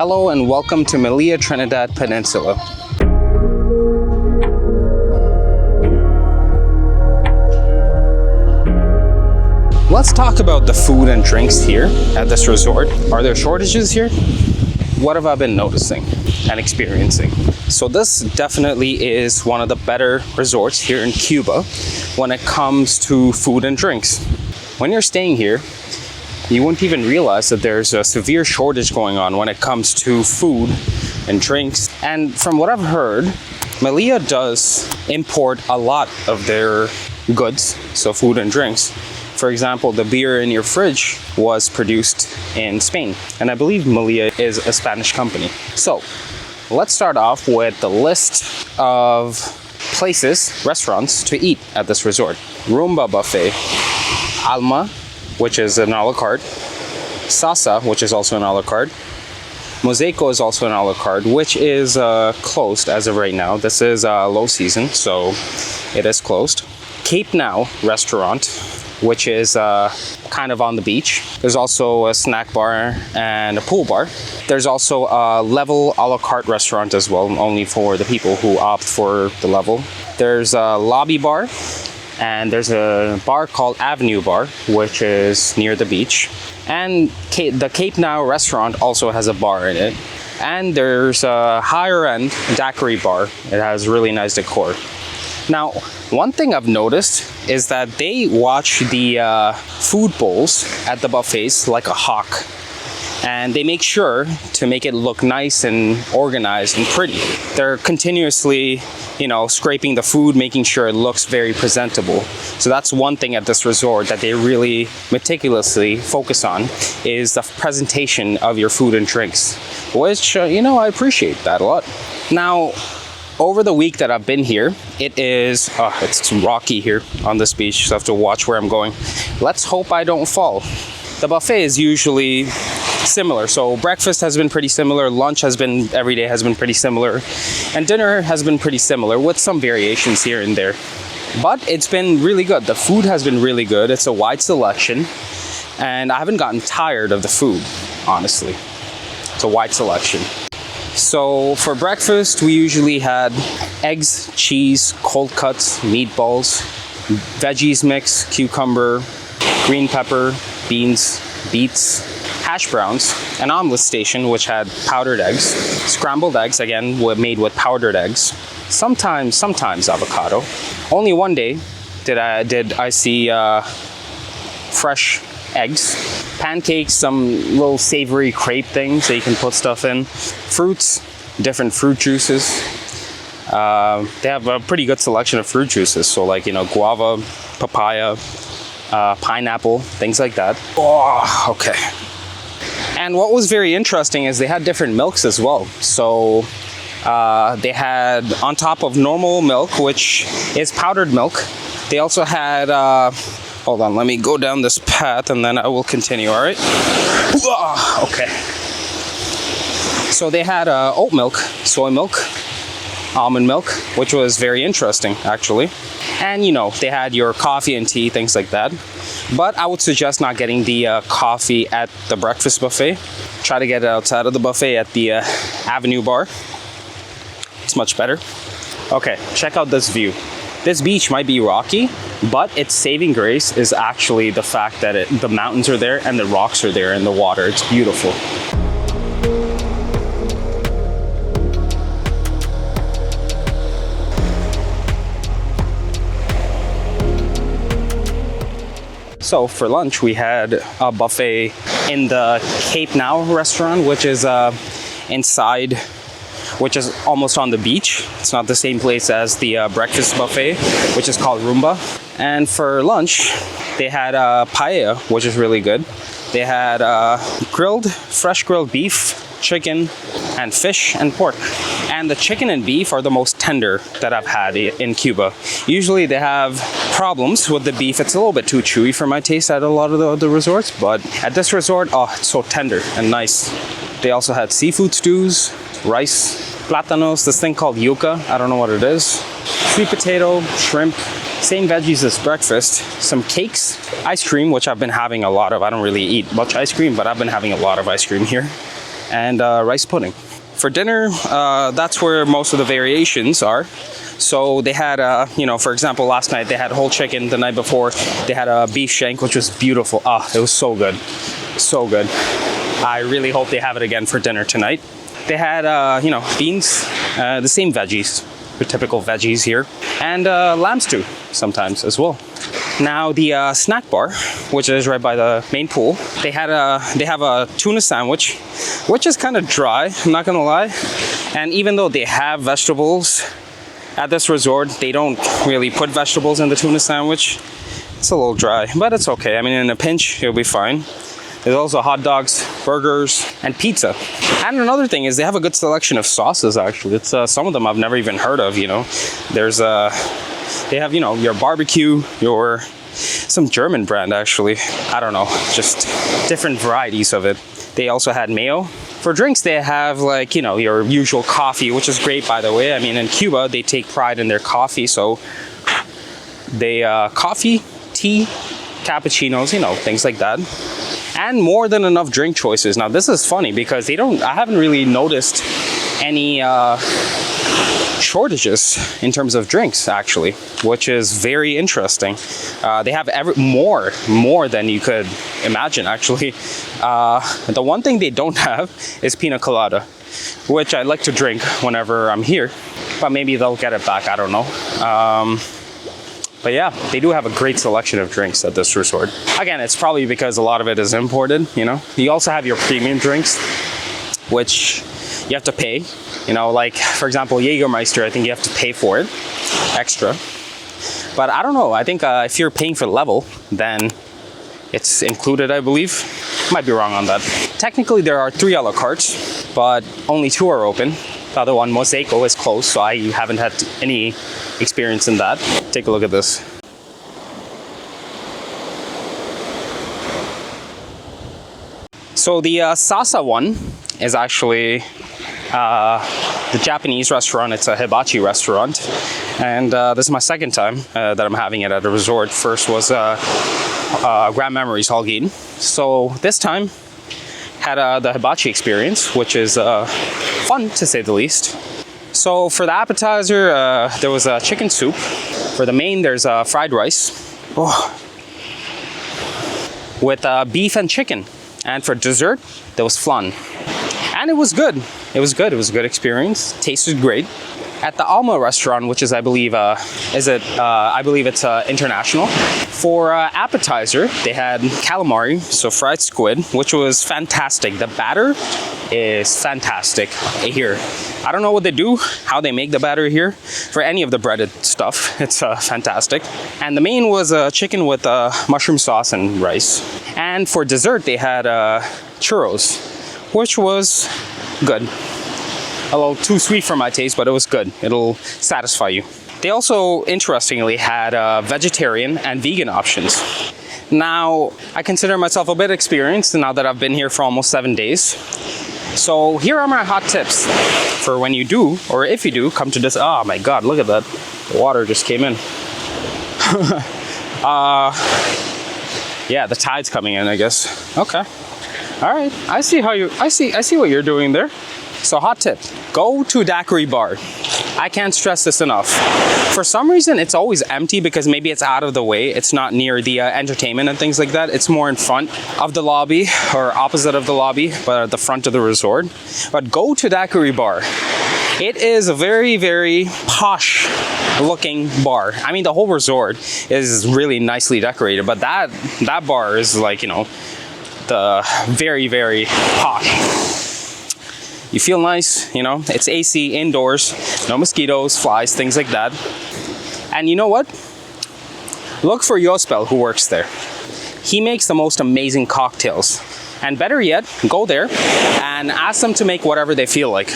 Hello and welcome to Melia Trinidad Peninsula. Let's talk about the food and drinks here at this resort. Are there shortages here? What have I been noticing and experiencing? So this definitely is one of the better resorts here in Cuba when it comes to food and drinks. When you're staying here, you wouldn't even realize that there's a severe shortage going on when it comes to food and drinks. And from what I've heard, Melia does import a lot of their goods, so food and drinks. For example, the beer in your fridge was produced in Spain, and I believe Melia is a Spanish company. So let's start off with the list of places, restaurants to eat at this resort. Rumba Buffet, Alma, which is an a la carte, Sasa, which is also an a la carte, Mosaico is also an a la carte, which is closed as of right now. This is low season, so it is closed. Cape Now restaurant, which is kind of on the beach. There's also a snack bar and a pool bar. There's also a level a la carte restaurant as well, only for the people who opt for the level. There's a lobby bar, and there's a bar called Avenue Bar, which is near the beach. And the Cape Now restaurant also has a bar in it. And there's a higher end daiquiri bar. It has really nice decor. Now, one thing I've noticed is that they watch the food bowls at the buffets like a hawk. And they make sure to make it look nice and organized and pretty. They're continuously, scraping the food, making sure it looks very presentable. So that's one thing at this resort that they really meticulously focus on, is the presentation of your food and drinks, which, I appreciate that a lot. Now, over the week that I've been here, it's rocky here on this beach, so I have to watch where I'm going. Let's hope I don't fall. The buffet is usually similar. So breakfast has been pretty similar, lunch every day has been pretty similar, and dinner has been pretty similar with some variations here and there. But it's been really good. The food has been really good. It's a wide selection, and I haven't gotten tired of the food, honestly. It's a wide selection. So for breakfast, we usually had eggs, cheese, cold cuts, meatballs, veggies mix, cucumber, green pepper, beans, beets, hash browns, an omelet station which had powdered eggs, scrambled eggs, again made with powdered eggs, sometimes avocado. Only one day did I see fresh eggs, pancakes, some little savory crepe things that you can put stuff in, fruits, different fruit juices. They have a pretty good selection of fruit juices, so like guava, papaya, pineapple, things like that. Oh, okay. And what was very interesting is they had different milks as well. So they had, on top of normal milk, which is powdered milk, they also had, hold on, let me go down this path and then I will continue, all right? Okay. So they had oat milk, soy milk, almond milk, which was very interesting, actually. And, they had your coffee and tea, things like that. But I would suggest not getting the coffee at the breakfast buffet. Try to get it outside of the buffet at the Avenue Bar. It's much better. Okay, check out this view. This beach might be rocky, but its saving grace is actually the fact that the mountains are there and the rocks are there in the water. It's beautiful. So for lunch, we had a buffet in the Cape Now restaurant, which is inside, which is almost on the beach. It's not the same place as the breakfast buffet, which is called Rumba. And for lunch, they had paella, which is really good. They had fresh grilled beef, chicken, and fish and pork. And the chicken and beef are the most tender that I've had in Cuba. Usually they have problems with the beef. It's a little bit too chewy for my taste at a lot of the other resorts, but at this resort, it's so tender and nice. They also had seafood stews, rice, plátanos, this thing called yuca, I don't know what it is, sweet potato, shrimp, same veggies as breakfast, some cakes, ice cream, which I've been having a lot of. I don't really eat much ice cream, but I've been having a lot of ice cream here. and rice pudding. For dinner, that's where most of the variations are. So they had, you know, for example, last night they had whole chicken. The night before they had a beef shank, which was beautiful. Ah, it was so good, so good. I really hope they have it again for dinner tonight. They had, you know, beans, the same veggies, the typical veggies here, and lamb stew sometimes as well. Now the snack bar, which is right by the main pool, they have a tuna sandwich, which is kind of dry, I'm not gonna lie. And even though they have vegetables at this resort, they don't really put vegetables in the tuna sandwich. It's a little dry, but it's okay. I mean, in a pinch, it'll be fine. There's also hot dogs, burgers, and pizza. And another thing is they have a good selection of sauces, actually. It's some of them I've never even heard of, you know. There's they have, you know, your barbecue, some German brand, actually. I don't know, just different varieties of it. They also had mayo. For drinks, they have, like, you know, your usual coffee, which is great, by the way. I mean, in Cuba, they take pride in their coffee. So they coffee, tea, cappuccinos, you know, things like that. And more than enough drink choices. Now, this is funny because I haven't really noticed any shortages in terms of drinks, actually, which is very interesting. They have more than you could imagine, actually. The one thing they don't have is pina colada, which I like to drink whenever I'm here, but maybe they'll get it back, I don't know. But yeah, they do have a great selection of drinks at this resort. Again, it's probably because a lot of it is imported, you know. You also have your premium drinks, which you have to pay. You know, like, for example, Jägermeister, I think you have to pay for it extra. But I don't know, I think if you're paying for level, then it's included, I believe. Might be wrong on that. Technically, there are 3 a la cartes, but only 2 are open. The other one, Mosaico, is closed, so I haven't had any experience in that. Take a look at this. So the Sasa one is actually the Japanese restaurant. It's a hibachi restaurant, and this is my second time that I'm having it at a resort. First was Grand Memories Holguin. So this time had the hibachi experience, which is fun to say the least. So for the appetizer, there was a chicken soup. For the main, there's fried rice with beef and chicken. And for dessert, there was flan. And it was good. It was good. It was a good experience. Tasted great. At the Alma restaurant, which is, I believe, it's international. For appetizer, they had calamari, so fried squid, which was fantastic. The batter is fantastic here. I don't know what they do, how they make the batter here. For any of the breaded stuff, it's fantastic. And the main was chicken with mushroom sauce and rice. And for dessert, they had churros, which was good. A little too sweet for my taste, but it was good. It'll satisfy you. They also, interestingly, had vegetarian and vegan options. Now, I consider myself a bit experienced now that I've been here for almost 7 days. So here are my hot tips for when you do, or if you do, come to this. Oh my God, look at that. The water just came in. Yeah, the tide's coming in, I guess. Okay. All right. I see what you're doing there. So hot tip, go to Daiquiri Bar. I can't stress this enough. For some reason, it's always empty because maybe it's out of the way. It's not near the entertainment and things like that. It's more in front of the lobby or opposite of the lobby, but at the front of the resort. But go to Daiquiri Bar. It is a very, very posh looking bar. I mean, the whole resort is really nicely decorated, but that bar is like, you know, the very, very posh. You feel nice, you know, it's AC indoors, no mosquitoes, flies, things like that. And you know what? Look for Yospel, who works there. He makes the most amazing cocktails. And better yet, go there and ask them to make whatever they feel like.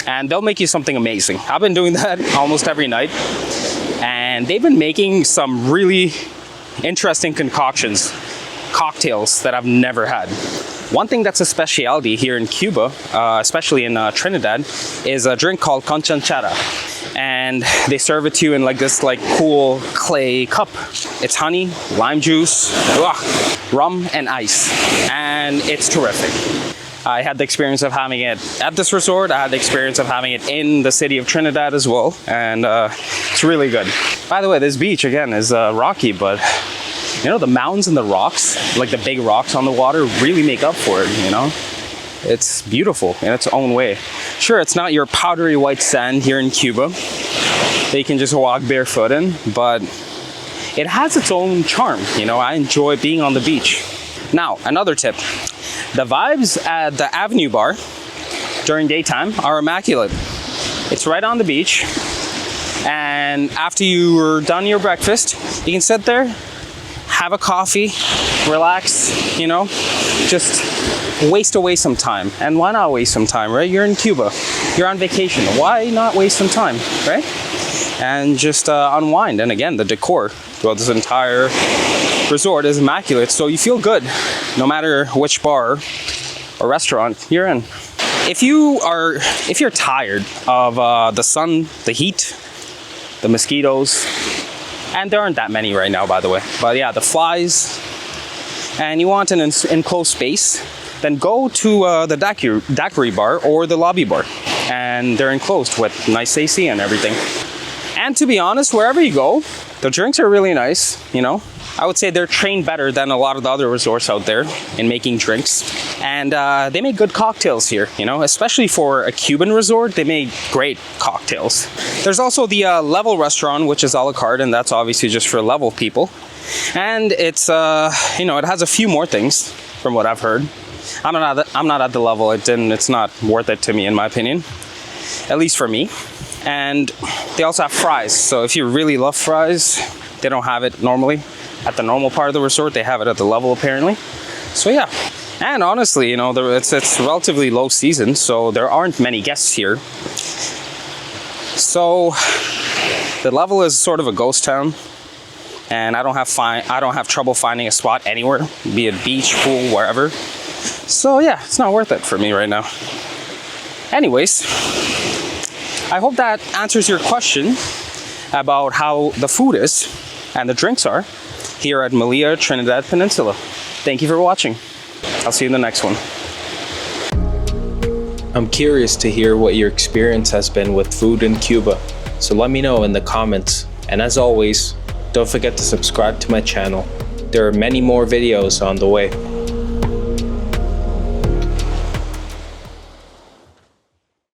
And they'll make you something amazing. I've been doing that almost every night. And they've been making some really interesting concoctions, cocktails that I've never had. One thing that's a specialty here in Cuba, especially in Trinidad, is a drink called conchanchara. And they serve it to you in like this like cool clay cup. It's honey, lime juice, rum, and ice. And it's terrific. I had the experience of having it at this resort. I had the experience of having it in the city of Trinidad as well, and it's really good. By the way, this beach again is rocky, but you know, the mountains and the rocks, like the big rocks on the water, really make up for it, you know? It's beautiful in its own way. Sure, it's not your powdery white sand here in Cuba that you can just walk barefoot in, but it has its own charm, you know? I enjoy being on the beach. Now, another tip. The vibes at the Avenue Bar during daytime are immaculate. It's right on the beach, and after you're done your breakfast, you can sit there, have a coffee, relax, you know, just waste away some time. And why not waste some time, right? You're in Cuba, you're on vacation. Why not waste some time, right? And just unwind. And again, the decor throughout this entire resort is immaculate, so you feel good no matter which bar or restaurant you're in. If you're tired of the sun, the heat, the mosquitoes, and there aren't that many right now, by the way, but yeah, the flies, and you want an enclosed space, then go to the daiquiri bar or the lobby bar, and they're enclosed with nice AC and everything. And to be honest, wherever you go, the drinks are really nice, you know. I would say they're trained better than a lot of the other resorts out there in making drinks. And they make good cocktails here, you know, especially for a Cuban resort, they make great cocktails. There's also the Level restaurant, which is a la carte, and that's obviously just for level people. And it's, you know, it has a few more things from what I've heard. I'm not at the level. It's not worth it to me, in my opinion, at least for me. And they also have fries. So if you really love fries, they don't have it normally at the normal part of the resort. They have it at the Level apparently. So yeah. And honestly, you know, it's relatively low season, so there aren't many guests here. So the Level is sort of a ghost town, and I don't have trouble finding a spot anywhere, be it beach, pool, wherever. So yeah, it's not worth it for me right now. Anyways, I hope that answers your question about how the food is and the drinks are here at Melia Trinidad Peninsula. Thank you for watching. I'll see you in the next one. I'm curious to hear what your experience has been with food in Cuba, so let me know in the comments. And as always, don't forget to subscribe to my channel. There are many more videos on the way.